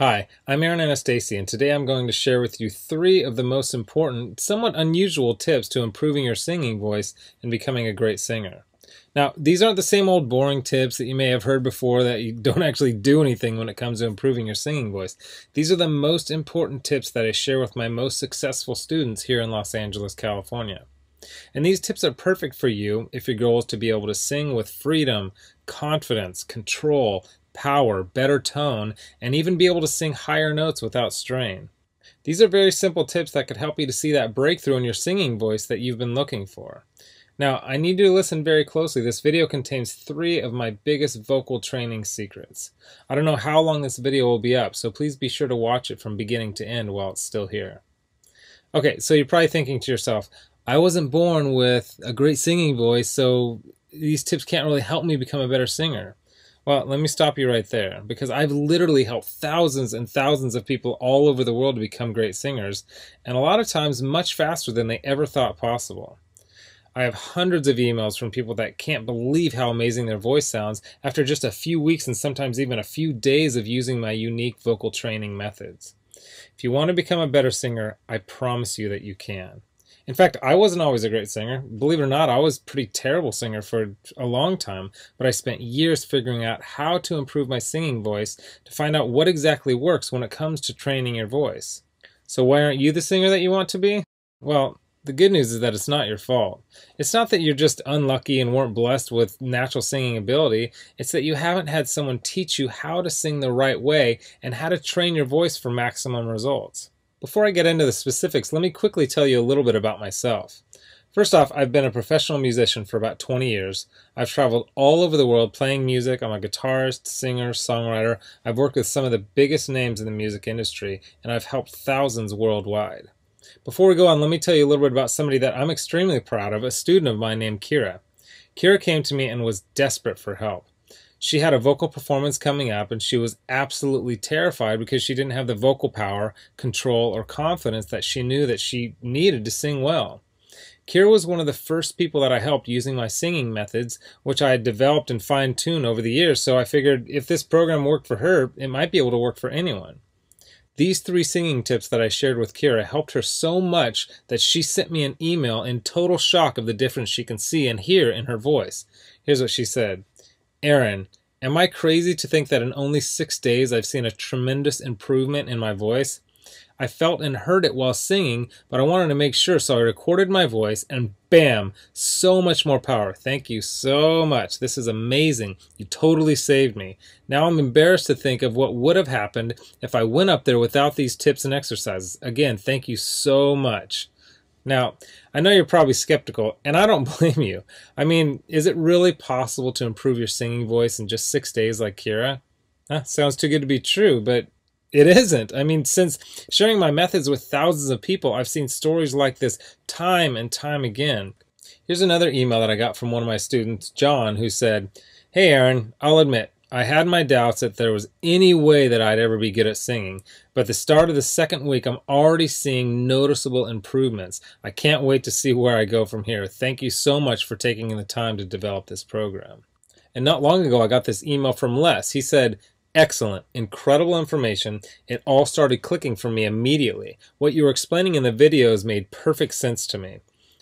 Hi, I'm Aaron Anastasi, and today I'm going to share with you 3 of the most important, somewhat unusual tips to improving your singing voice and becoming a great singer. Now, these aren't the same old boring tips that you may have heard before that you don't actually do anything when it comes to improving your singing voice. These are the most important tips that I share with my most successful students here in Los Angeles, California. And these tips are perfect for you if your goal is to be able to sing with freedom, confidence, control, power, better tone, and even be able to sing higher notes without strain. These are very simple tips that could help you to see that breakthrough in your singing voice that you've been looking for. Now, I need you to listen very closely. This video contains 3 of my biggest vocal training secrets. I don't know how long this video will be up, so please be sure to watch it from beginning to end while it's still here. Okay, so you're probably thinking to yourself, I wasn't born with a great singing voice, so these tips can't really help me become a better singer. Well, let me stop you right there, because I've literally helped thousands and thousands of people all over the world to become great singers, and a lot of times much faster than they ever thought possible. I have hundreds of emails from people that can't believe how amazing their voice sounds after just a few weeks and sometimes even a few days of using my unique vocal training methods. If you want to become a better singer, I promise you that you can. In fact, I wasn't always a great singer. Believe it or not, I was a pretty terrible singer for a long time, but I spent years figuring out how to improve my singing voice to find out what exactly works when it comes to training your voice. So why aren't you the singer that you want to be? Well, the good news is that it's not your fault. It's not that you're just unlucky and weren't blessed with natural singing ability. It's that you haven't had someone teach you how to sing the right way and how to train your voice for maximum results. Before I get into the specifics, let me quickly tell you a little bit about myself. First off, I've been a professional musician for about 20 years. I've traveled all over the world playing music. I'm a guitarist, singer, songwriter. I've worked with some of the biggest names in the music industry, and I've helped thousands worldwide. Before we go on, let me tell you a little bit about somebody that I'm extremely proud of, a student of mine named Kira. Kira came to me and was desperate for help. She had a vocal performance coming up, and she was absolutely terrified because she didn't have the vocal power, control, or confidence that she knew that she needed to sing well. Kira was one of the first people that I helped using my singing methods, which I had developed and fine-tuned over the years, so I figured if this program worked for her, it might be able to work for anyone. These 3 singing tips that I shared with Kira helped her so much that she sent me an email in total shock of the difference she can see and hear in her voice. Here's what she said. Aaron, am I crazy to think that in only 6 days I've seen a tremendous improvement in my voice? I felt and heard it while singing, but I wanted to make sure, so I recorded my voice and bam, so much more power. Thank you so much. This is amazing. You totally saved me. Now I'm embarrassed to think of what would have happened if I went up there without these tips and exercises. Again, thank you so much. Now, I know you're probably skeptical, and I don't blame you. I mean, is it really possible to improve your singing voice in just 6 days like Kira? Sounds too good to be true, but it isn't. I mean, since sharing my methods with thousands of people, I've seen stories like this time and time again. Here's another email that I got from one of my students, John, who said, Hey Aaron, I'll admit, I had my doubts that there was any way that I'd ever be good at singing, but at the start of the 2nd week, I'm already seeing noticeable improvements. I can't wait to see where I go from here. Thank you so much for taking the time to develop this program. And not long ago, I got this email from Les. He said, Excellent, incredible information. It all started clicking for me immediately. What you were explaining in the videos made perfect sense to me.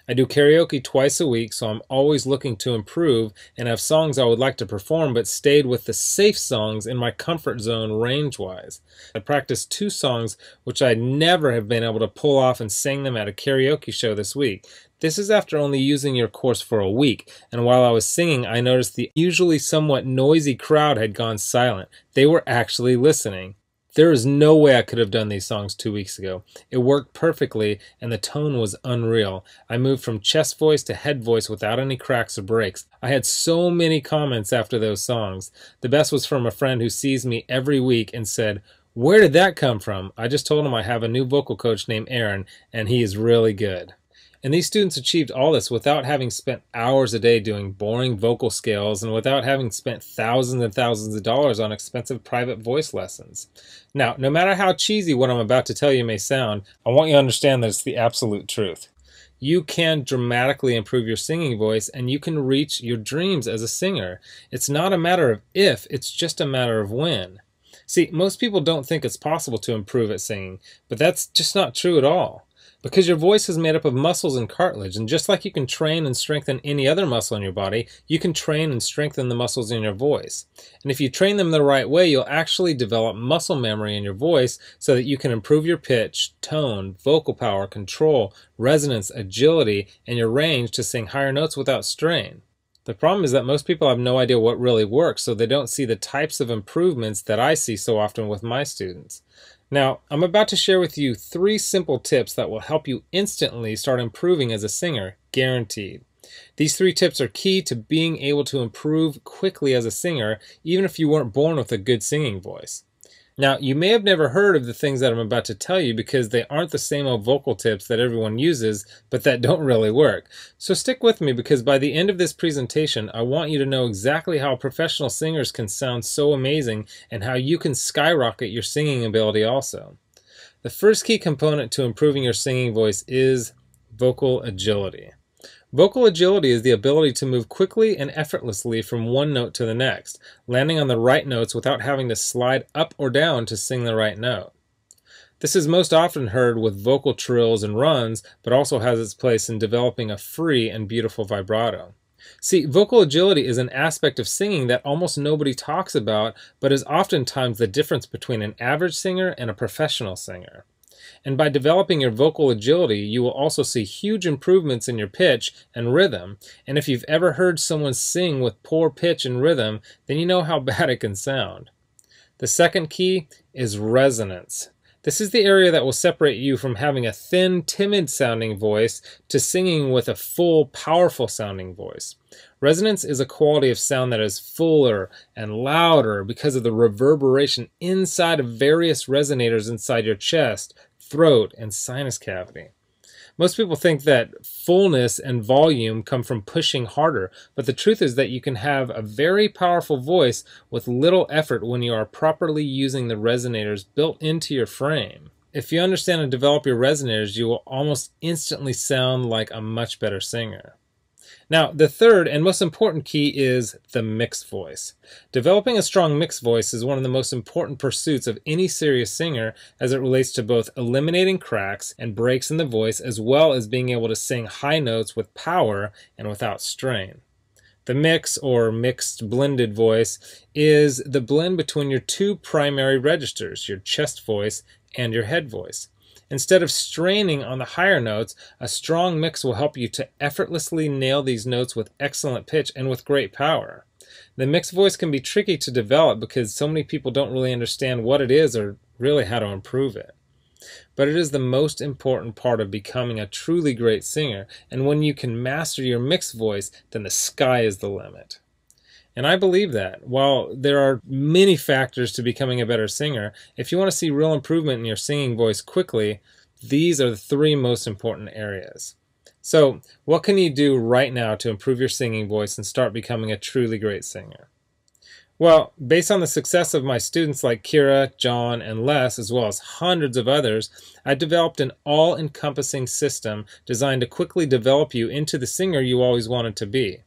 I do karaoke twice a week, so I'm always looking to improve and have songs I would like to perform, but stayed with the safe songs in my comfort zone range-wise. I practiced 2 songs which I'd never have been able to pull off and sing them at a karaoke show this week. This is after only using your course for a week, and while I was singing, I noticed the usually somewhat noisy crowd had gone silent. They were actually listening. There is no way I could have done these songs 2 weeks ago. It worked perfectly, and the tone was unreal. I moved from chest voice to head voice without any cracks or breaks. I had so many comments after those songs. The best was from a friend who sees me every week and said, Where did that come from? I just told him I have a new vocal coach named Aaron, and he is really good. And these students achieved all this without having spent hours a day doing boring vocal scales and without having spent thousands and thousands of dollars on expensive private voice lessons. Now, no matter how cheesy what I'm about to tell you may sound, I want you to understand that it's the absolute truth. You can dramatically improve your singing voice and you can reach your dreams as a singer. It's not a matter of if, it's just a matter of when. See, most people don't think it's possible to improve at singing, but that's just not true at all. Because your voice is made up of muscles and cartilage, and just like you can train and strengthen any other muscle in your body, you can train and strengthen the muscles in your voice. And if you train them the right way, you'll actually develop muscle memory in your voice so that you can improve your pitch, tone, vocal power, control, resonance, agility, and your range to sing higher notes without strain. The problem is that most people have no idea what really works, so they don't see the types of improvements that I see so often with my students. Now, I'm about to share with you 3 simple tips that will help you instantly start improving as a singer, guaranteed. These 3 tips are key to being able to improve quickly as a singer, even if you weren't born with a good singing voice. Now, you may have never heard of the things that I'm about to tell you because they aren't the same old vocal tips that everyone uses, but that don't really work. So stick with me because by the end of this presentation, I want you to know exactly how professional singers can sound so amazing and how you can skyrocket your singing ability also. The first key component to improving your singing voice is vocal agility. Vocal agility is the ability to move quickly and effortlessly from one note to the next, landing on the right notes without having to slide up or down to sing the right note. This is most often heard with vocal trills and runs, but also has its place in developing a free and beautiful vibrato. See, vocal agility is an aspect of singing that almost nobody talks about, but is oftentimes the difference between an average singer and a professional singer. And by developing your vocal agility, you will also see huge improvements in your pitch and rhythm. And if you've ever heard someone sing with poor pitch and rhythm, then you know how bad it can sound. The second key is resonance. This is the area that will separate you from having a thin, timid sounding voice to singing with a full, powerful sounding voice. Resonance is a quality of sound that is fuller and louder because of the reverberation inside of various resonators inside your chest, throat, and sinus cavity. Most people think that fullness and volume come from pushing harder, but the truth is that you can have a very powerful voice with little effort when you are properly using the resonators built into your frame. If you understand and develop your resonators, you will almost instantly sound like a much better singer. Now, the third and most important key is the mixed voice. Developing a strong mixed voice is one of the most important pursuits of any serious singer as it relates to both eliminating cracks and breaks in the voice as well as being able to sing high notes with power and without strain. The mix, or mixed blended voice, is the blend between your 2 primary registers, your chest voice and your head voice. Instead of straining on the higher notes, a strong mix will help you to effortlessly nail these notes with excellent pitch and with great power. The mixed voice can be tricky to develop because so many people don't really understand what it is or really how to improve it. But it is the most important part of becoming a truly great singer, and when you can master your mixed voice, then the sky is the limit. And I believe that. While there are many factors to becoming a better singer, if you want to see real improvement in your singing voice quickly, these are the 3 most important areas. So, what can you do right now to improve your singing voice and start becoming a truly great singer? Well, based on the success of my students like Kira, John, and Les, as well as hundreds of others, I developed an all-encompassing system designed to quickly develop you into the singer you always wanted to be.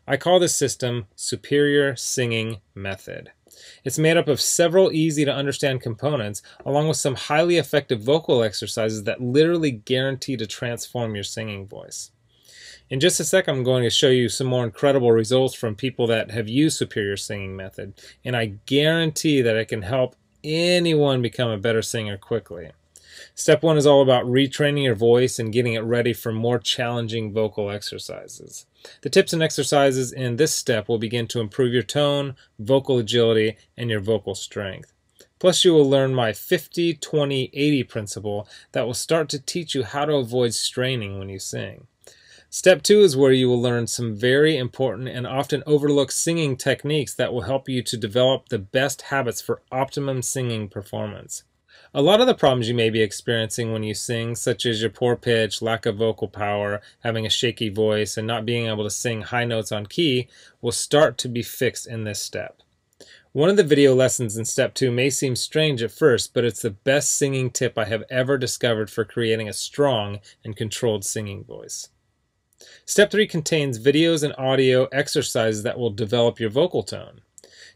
I call this system Superior Singing Method. It's made up of several easy-to-understand components, along with some highly effective vocal exercises that literally guarantee to transform your singing voice. In just a sec, I'm going to show you some more incredible results from people that have used Superior Singing Method, and I guarantee that it can help anyone become a better singer quickly. Step 1 is all about retraining your voice and getting it ready for more challenging vocal exercises. The tips and exercises in this step will begin to improve your tone, vocal agility, and your vocal strength. Plus, you will learn my 50-20-80 principle that will start to teach you how to avoid straining when you sing. Step 2 is where you will learn some very important and often overlooked singing techniques that will help you to develop the best habits for optimum singing performance. A lot of the problems you may be experiencing when you sing, such as your poor pitch, lack of vocal power, having a shaky voice, and not being able to sing high notes on key, will start to be fixed in this step. One of the video lessons in Step 2 may seem strange at first, but it's the best singing tip I have ever discovered for creating a strong and controlled singing voice. Step 3 contains videos and audio exercises that will develop your vocal tone.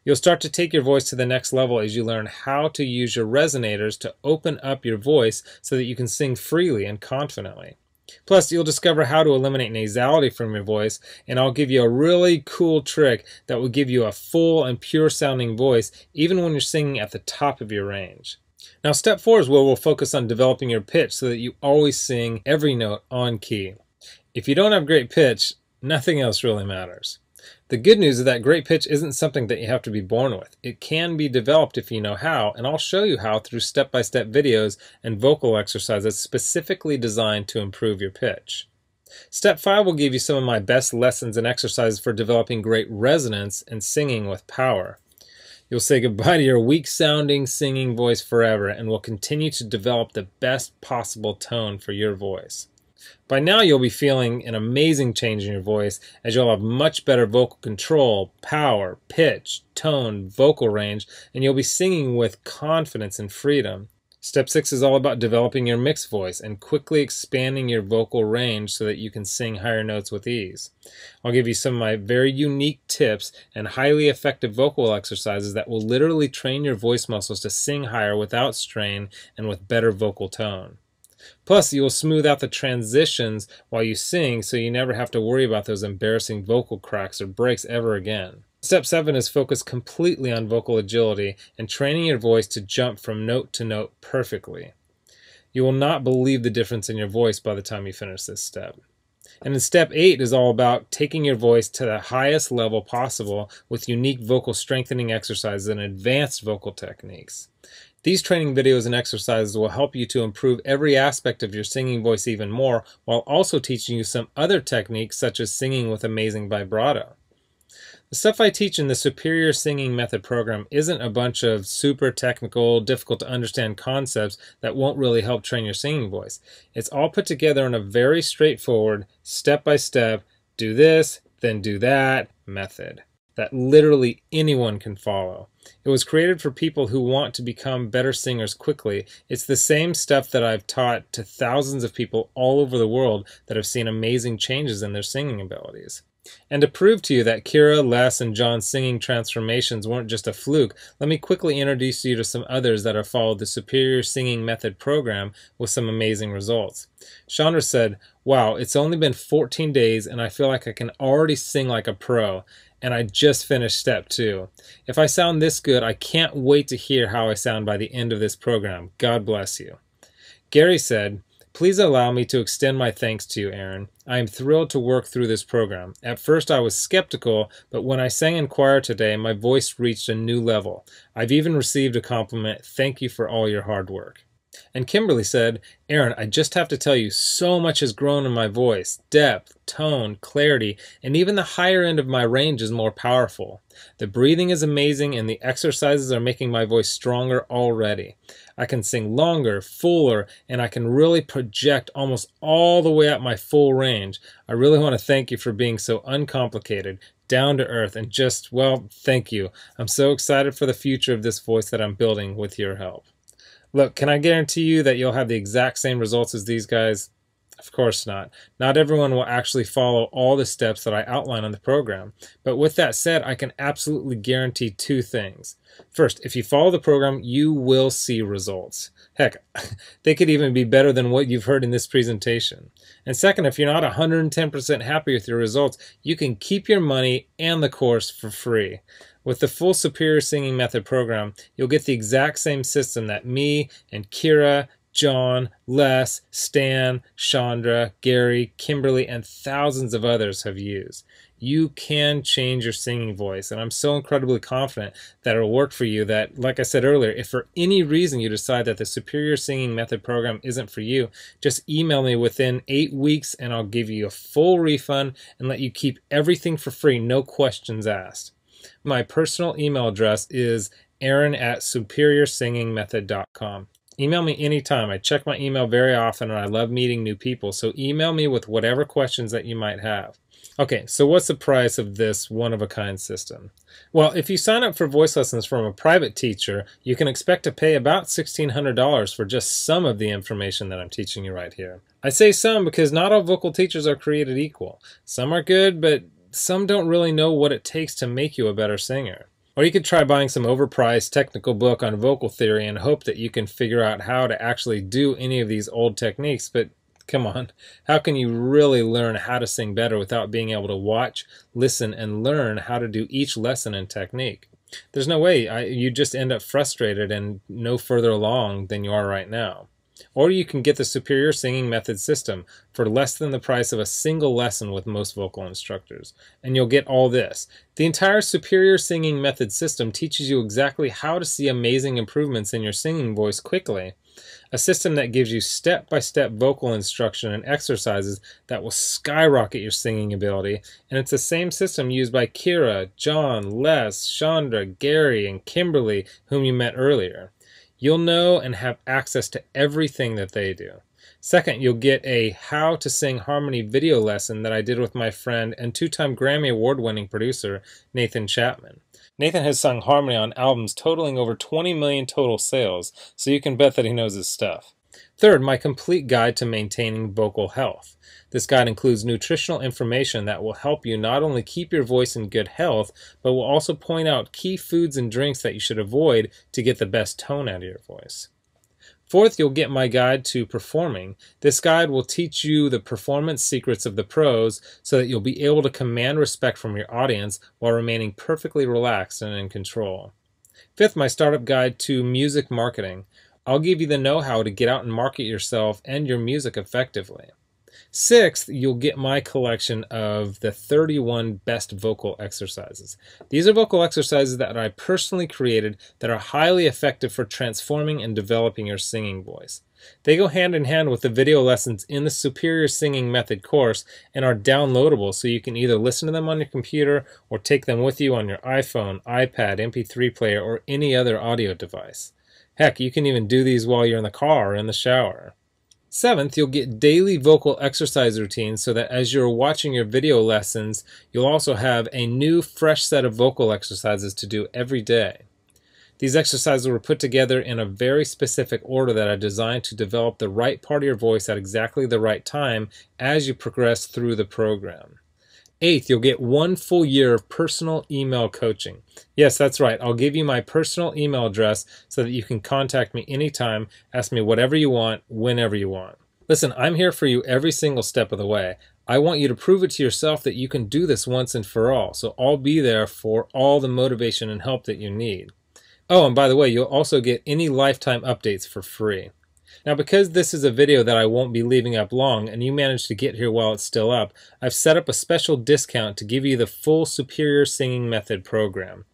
You'll start to take your voice to the next level as you learn how to use your resonators to open up your voice so that you can sing freely and confidently. Plus, you'll discover how to eliminate nasality from your voice, and I'll give you a really cool trick that will give you a full and pure sounding voice even when you're singing at the top of your range. Now, step 4 is where we'll focus on developing your pitch so that you always sing every note on key. If you don't have great pitch, nothing else really matters. The good news is that great pitch isn't something that you have to be born with. It can be developed if you know how, and I'll show you how through step-by-step videos and vocal exercises specifically designed to improve your pitch. Step 5 will give you some of my best lessons and exercises for developing great resonance and singing with power. You'll say goodbye to your weak-sounding singing voice forever and will continue to develop the best possible tone for your voice. By now you'll be feeling an amazing change in your voice as you'll have much better vocal control, power, pitch, tone, vocal range, and you'll be singing with confidence and freedom. Step 6 is all about developing your mixed voice and quickly expanding your vocal range so that you can sing higher notes with ease. I'll give you some of my very unique tips and highly effective vocal exercises that will literally train your voice muscles to sing higher without strain and with better vocal tone. Plus, you will smooth out the transitions while you sing so you never have to worry about those embarrassing vocal cracks or breaks ever again. Step 7 is focused completely on vocal agility and training your voice to jump from note to note perfectly. You will not believe the difference in your voice by the time you finish this step. And then step 8 is all about taking your voice to the highest level possible with unique vocal strengthening exercises and advanced vocal techniques. These training videos and exercises will help you to improve every aspect of your singing voice even more, while also teaching you some other techniques such as singing with amazing vibrato. The stuff I teach in the Superior Singing Method program isn't a bunch of super technical, difficult to understand concepts that won't really help train your singing voice. It's all put together in a very straightforward, step-by-step, do this, then do that method that literally anyone can follow. It was created for people who want to become better singers quickly. It's the same stuff that I've taught to thousands of people all over the world that have seen amazing changes in their singing abilities. And to prove to you that Kira, Les, and John's singing transformations weren't just a fluke, let me quickly introduce you to some others that have followed the Superior Singing Method program with some amazing results. Chandra said, "Wow, it's only been 14 days and I feel like I can already sing like a pro. And I just finished step 2. If I sound this good, I can't wait to hear how I sound by the end of this program. God bless you." Gary said, "Please allow me to extend my thanks to you, Aaron. I am thrilled to work through this program. At first I was skeptical, but when I sang in choir today, my voice reached a new level. I've even received a compliment. Thank you for all your hard work." And Kimberly said, "Aaron, I just have to tell you, so much has grown in my voice. Depth, tone, clarity, and even the higher end of my range is more powerful. The breathing is amazing and the exercises are making my voice stronger already. I can sing longer, fuller, and I can really project almost all the way up my full range. I really want to thank you for being so uncomplicated, down to earth, and just, well, thank you. I'm so excited for the future of this voice that I'm building with your help." Look, can I guarantee you that you'll have the exact same results as these guys? Of course not. Not everyone will actually follow all the steps that I outline on the program. But with that said, I can absolutely guarantee 2 things. First, if you follow the program, you will see results. Heck, they could even be better than what you've heard in this presentation. And second, if you're not 110% happy with your results, you can keep your money and the course for free. With the full Superior Singing Method program, you'll get the exact same system that me and Kira, John, Les, Stan, Chandra, Gary, Kimberly, and thousands of others have used. You can change your singing voice, and I'm so incredibly confident that it'll work for you that, like I said earlier, if for any reason you decide that the Superior Singing Method program isn't for you, just email me within 8 weeks and I'll give you a full refund and let you keep everything for free, no questions asked. My personal email address is aaron@superiorsingingmethod.com. Email me anytime. I check my email very often and I love meeting new people, so email me with whatever questions that you might have. Okay, so what's the price of this one-of-a-kind system? Well, if you sign up for voice lessons from a private teacher, you can expect to pay about $1,600 for just some of the information that I'm teaching you right here. I say some because not all vocal teachers are created equal. Some are good, but some don't really know what it takes to make you a better singer. Or you could try buying some overpriced technical book on vocal theory and hope that you can figure out how to actually do any of these old techniques. But come on, how can you really learn how to sing better without being able to watch, listen, and learn how to do each lesson and technique? There's no way. You just end up frustrated and no further along than you are right now. Or you can get the Superior Singing Method system for less than the price of a single lesson with most vocal instructors. And you'll get all this. The entire Superior Singing Method system teaches you exactly how to see amazing improvements in your singing voice quickly. A system that gives you step-by-step vocal instruction and exercises that will skyrocket your singing ability. And it's the same system used by Kira, John, Les, Chandra, Gary, and Kimberly, whom you met earlier. You'll know and have access to everything that they do. Second, you'll get a How to Sing Harmony video lesson that I did with my friend and two-time Grammy Award-winning producer, Nathan Chapman. Nathan has sung harmony on albums totaling over 20 million total sales, so you can bet that he knows his stuff. Third, my complete guide to maintaining vocal health. This guide includes nutritional information that will help you not only keep your voice in good health, but will also point out key foods and drinks that you should avoid to get the best tone out of your voice. Fourth, you'll get my guide to performing. This guide will teach you the performance secrets of the pros so that you'll be able to command respect from your audience while remaining perfectly relaxed and in control. Fifth, my startup guide to music marketing. I'll give you the know-how to get out and market yourself and your music effectively. Sixth, you'll get my collection of the 31 best vocal exercises. These are vocal exercises that I personally created that are highly effective for transforming and developing your singing voice. They go hand in hand with the video lessons in the Superior Singing Method course and are downloadable, so you can either listen to them on your computer or take them with you on your iPhone, iPad, MP3 player, or any other audio device. Heck, you can even do these while you're in the car or in the shower. Seventh, you'll get daily vocal exercise routines so that as you're watching your video lessons, you'll also have a new, fresh set of vocal exercises to do every day. These exercises were put together in a very specific order that I designed to develop the right part of your voice at exactly the right time as you progress through the program. Eighth, you'll get 1 full year of personal email coaching. Yes, that's right. I'll give you my personal email address so that you can contact me anytime, ask me whatever you want, whenever you want. Listen, I'm here for you every single step of the way. I want you to prove it to yourself that you can do this once and for all, so I'll be there for all the motivation and help that you need. Oh, and by the way, you'll also get any lifetime updates for free. Now, because this is a video that I won't be leaving up long and you managed to get here while it's still up, I've set up a special discount to give you the full Superior Singing Method program.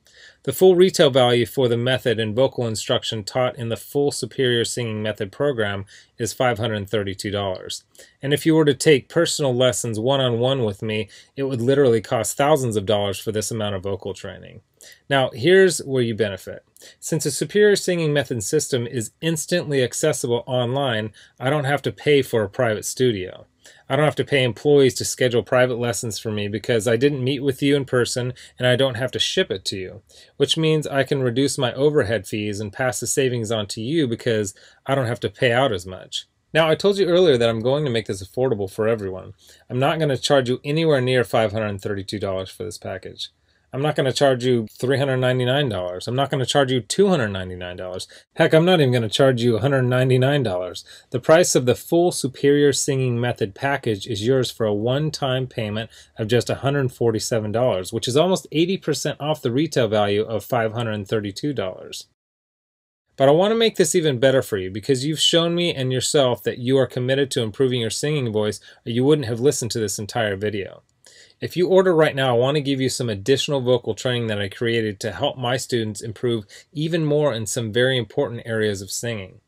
The full retail value for the method and vocal instruction taught in the full Superior Singing Method program is $532. And if you were to take personal lessons one-on-one with me, it would literally cost thousands of dollars for this amount of vocal training. Now, here's where you benefit. Since the Superior Singing Method system is instantly accessible online, I don't have to pay for a private studio. I don't have to pay employees to schedule private lessons for me because I didn't meet with you in person and I don't have to ship it to you, which means I can reduce my overhead fees and pass the savings on to you because I don't have to pay out as much. Now, I told you earlier that I'm going to make this affordable for everyone. I'm not going to charge you anywhere near $532 for this package. I'm not going to charge you $399. I'm not going to charge you $299. Heck, I'm not even going to charge you $199. The price of the full Superior Singing Method package is yours for a one-time payment of just $147, which is almost 80% off the retail value of $532. But I want to make this even better for you because you've shown me and yourself that you are committed to improving your singing voice, or you wouldn't have listened to this entire video. If you order right now, I want to give you some additional vocal training that I created to help my students improve even more in some very important areas of singing.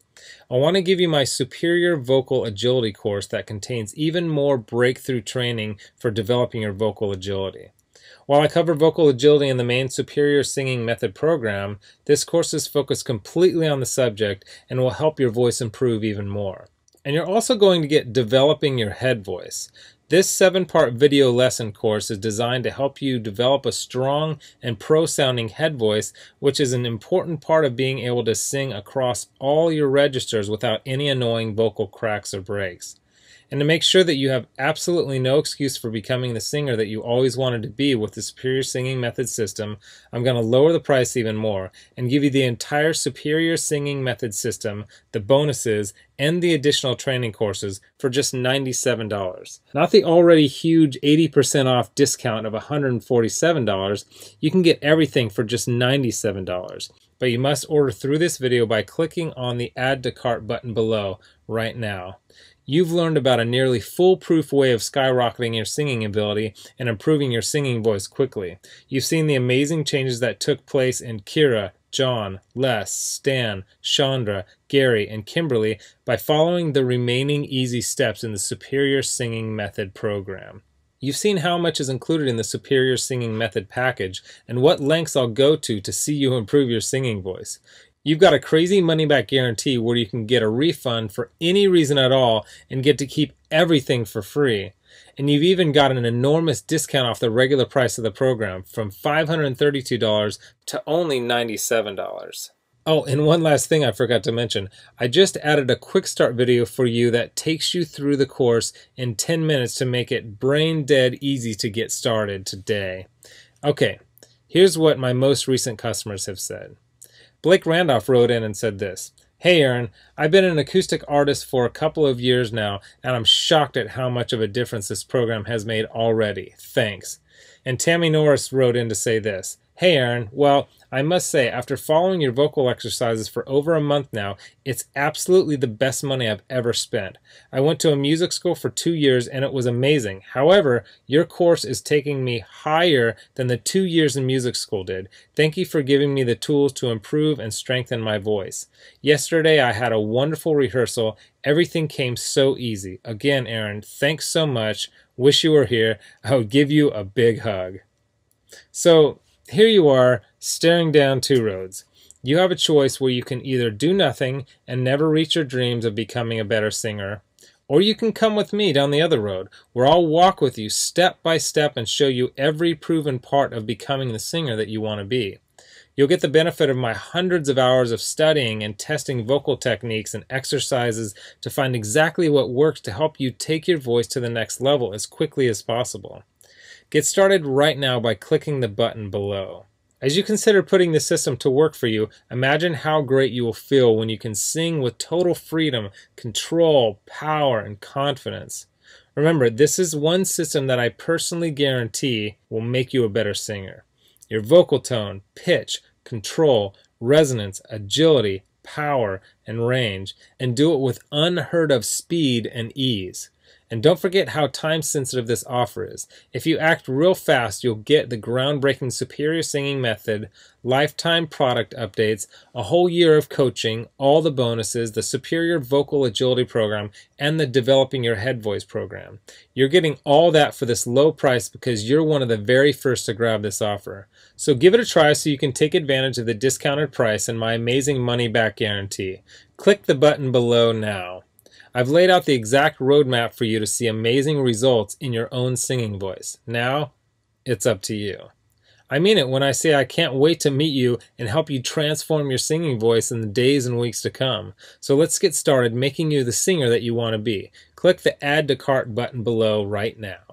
I want to give you my Superior Vocal Agility course that contains even more breakthrough training for developing your vocal agility. While I cover vocal agility in the main Superior Singing Method program, this course is focused completely on the subject and will help your voice improve even more. And you're also going to get Developing Your Head Voice. This 7-part video lesson course is designed to help you develop a strong and pro-sounding head voice, which is an important part of being able to sing across all your registers without any annoying vocal cracks or breaks. And to make sure that you have absolutely no excuse for becoming the singer that you always wanted to be with the Superior Singing Method system, I'm going to lower the price even more and give you the entire Superior Singing Method system, the bonuses, and the additional training courses for just $97. Not the already huge 80% off discount of $147. You can get everything for just $97. But you must order through this video by clicking on the Add to Cart button below right now. You've learned about a nearly foolproof way of skyrocketing your singing ability and improving your singing voice quickly. You've seen the amazing changes that took place in Kira, John, Les, Stan, Chandra, Gary, and Kimberly by following the remaining easy steps in the Superior Singing Method program. You've seen how much is included in the Superior Singing Method package and what lengths I'll go to see you improve your singing voice. You've got a crazy money-back guarantee where you can get a refund for any reason at all and get to keep everything for free. And you've even got an enormous discount off the regular price of the program from $532 to only $97. Oh, and one last thing I forgot to mention. I just added a quick start video for you that takes you through the course in 10 minutes to make it brain dead easy to get started today. Okay, here's what my most recent customers have said. Blake Randolph wrote in and said this: "Hey Aaron, I've been an acoustic artist for a couple of years now, and I'm shocked at how much of a difference this program has made already. Thanks." And Tammy Norris wrote in to say this: "Hey Aaron, well, I must say, after following your vocal exercises for over a month now, it's absolutely the best money I've ever spent. I went to a music school for 2 years and it was amazing. However, your course is taking me higher than the 2 years in music school did. Thank you for giving me the tools to improve and strengthen my voice. Yesterday I had a wonderful rehearsal. Everything came so easy. Again, Aaron, thanks so much. Wish you were here. I would give you a big hug." So here you are, staring down two roads. You have a choice where you can either do nothing and never reach your dreams of becoming a better singer, or you can come with me down the other road, where I'll walk with you step by step and show you every proven part of becoming the singer that you want to be. You'll get the benefit of my hundreds of hours of studying and testing vocal techniques and exercises to find exactly what works to help you take your voice to the next level as quickly as possible. Get started right now by clicking the button below. As you consider putting the system to work for you, imagine how great you will feel when you can sing with total freedom, control, power, and confidence. Remember, this is one system that I personally guarantee will make you a better singer. Your vocal tone, pitch, control, resonance, agility, power, and range, and do it with unheard of speed and ease. And don't forget how time-sensitive this offer is. If you act real fast, you'll get the groundbreaking Superior Singing Method, lifetime product updates, a whole year of coaching, all the bonuses, the Superior Vocal Agility Program, and the Developing Your Head Voice program. You're getting all that for this low price because you're one of the very first to grab this offer. So give it a try so you can take advantage of the discounted price and my amazing money-back guarantee. Click the button below now. I've laid out the exact roadmap for you to see amazing results in your own singing voice. Now, it's up to you. I mean it when I say I can't wait to meet you and help you transform your singing voice in the days and weeks to come. So let's get started making you the singer that you want to be. Click the Add to Cart button below right now.